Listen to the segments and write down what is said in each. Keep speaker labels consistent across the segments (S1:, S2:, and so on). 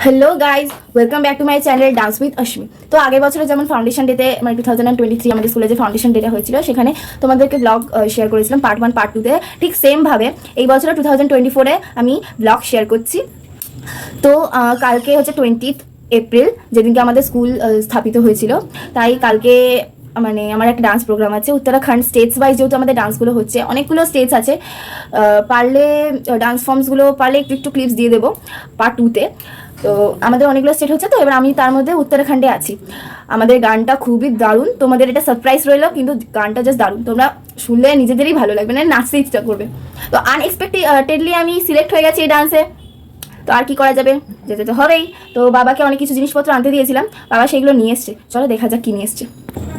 S1: Hello guys, welcome back to my channel dance with Ashmi. তো আগের বছরে যেমন ফাউন্ডেশন ডেতে মানে 2023 আমাদের স্কুলে যে ফাউন্ডেশন ডেটা হয়েছিল সেখানে তোমাদেরকে ব্লগ শেয়ার করেছিলাম পার্ট 1 পার্ট 2তে। ঠিক সেমভাবে এই বছর 2024-এ আমি ব্লগ শেয়ার করছি। তো কালকে হচ্ছে 20th এপ্রিল, যেদিনকে আমাদের স্কুল স্থাপিত হয়েছিল। তাই কালকে মানে আমার একটা ডান্স প্রোগ্রাম আছে উত্তরাখণ্ড স্টেটস ওয়াইজ, যেহেতু আমাদের ডান্সগুলো হচ্ছে অনেকগুলো স্টেটস আছে। পারলে ডান্স ফর্মসগুলো পারলে একটু একটু ক্লিপস দিয়ে দেবো পার্ট 2তে। তো আমাদের অনেকগুলো স্টেট হচ্ছে, তো এবার আমি তার মধ্যে উত্তরাখণ্ডে আছি। আমাদের গানটা খুবই দারুণ, তোমাদের এটা সারপ্রাইজ রইলো, কিন্তু গানটা জাস্ট দারুণ, তোমরা শুনলে নিজেদেরই ভালো লাগবে, মানে নাচতে ইচ্ছা করবে। তো আনএক্সপেক্টেডলি আমি সিলেক্ট হয়ে গেছি এই ডান্সে। তো আর কি করা যাবে, যেতে তো হবেই। তো বাবাকে অনেক কিছু জিনিসপত্র আনতে দিয়েছিলাম, বাবা সেগুলো নিয়ে এসছে। চলো দেখা যাক কি নিয়ে এসছে।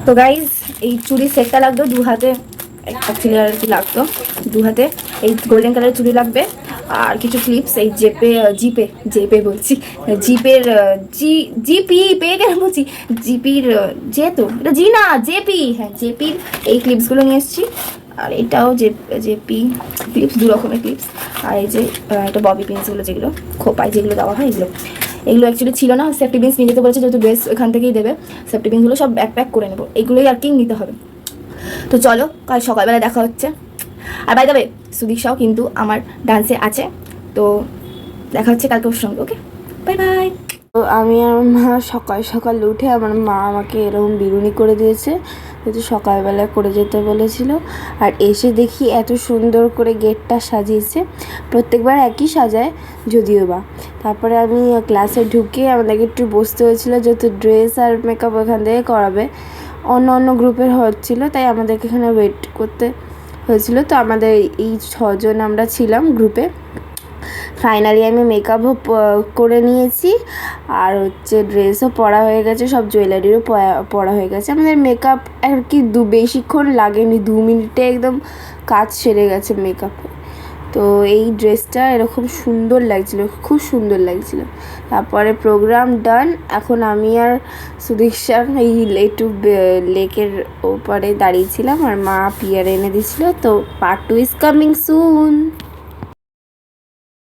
S1: তো গাইজ, এই চুড়ির সেটটা লাগতো দু হাতে, অ্যাকচুয়ালি আর কি লাগতো দু হাতে। এই গোল্ডেন কালারের চুড়ি লাগবে, আর কিছু ক্লিপস, এই জিপে জেপে বলছি, জিপের জিপি পেয়ে কেন বলছি, জিপির যেহেতু এটা জি না জেপি, হ্যাঁ জেপির এই ক্লিপসগুলো নিয়ে এসেছি। আর এটাও জেপি ক্লিপস, দু রকমের ক্লিপস। আর এই যে এটা ববি পিন্সগুলো, যেগুলো খোপায় যেগুলো দেওয়া হয়, এগুলো অ্যাকচুয়ালি ছিল না, সেফটি পিন্স নিয়ে যেতে বলেছে, যেহেতু ড্রেস ওখান থেকেই দেবে। সেফটি পিন্সগুলো সব প্যাক করে নেবো, এইগুলোই আর কি নিতে হবে। তো চলো কাল সকালবেলা দেখা হচ্ছে। আর বাই দ্য ওয়ে, সুদীক্ষাও কিন্তু আমার ডান্সে আছে। তো দেখা হচ্ছে কালকে ওর সঙ্গে। ওকে, বাই বাই।
S2: তো আমি আর মা সকাল সকাল উঠে আমার মা আমাকে এরকম বিরুনি করে দিয়েছে, যেহেতু সকালবেলা করে যেতে বলেছিল। আর এসে দেখি এত সুন্দর করে গেটটা সাজিয়েছে, প্রত্যেকবার একই সাজায় যদিও বা। তারপরে আমি ক্লাসে ঢুকে আমাদেরকে একটু বসতে হয়েছিল, যেহেতু ড্রেস আর মেকআপ ওখান থেকে করাবে, অন্য অন্য গ্রুপের হচ্ছিলো, তাই আমাদেরকে এখানে ওয়েট করতে হয়েছিল। তো আমাদের এই 6 জন আমরা ছিলাম গ্রুপে। ফাইনালি আমি মেকআপও করে নিয়েছি, আর হচ্ছে ড্রেসও পরা হয়ে গেছে, সব জুয়েলারিও পরা হয়ে গেছে। আমাদের মেকআপ আর কি বেশিক্ষণ লাগেনি, 2 মিনিটে একদম কাজ সেরে গেছে মেকআপে। তো এই ড্রেসটা এরকম সুন্দর লাগছিল, খুব সুন্দর লাগছিল। তারপরে প্রোগ্রাম ডান। এখন আমি আর সুদীক্ষা এই একটু লেকের ওপারে দাঁড়িয়েছিলাম, আর মা পিয়ার এনে দিয়েছিল। তো পার্ট 2 ইজ কামিং সুন।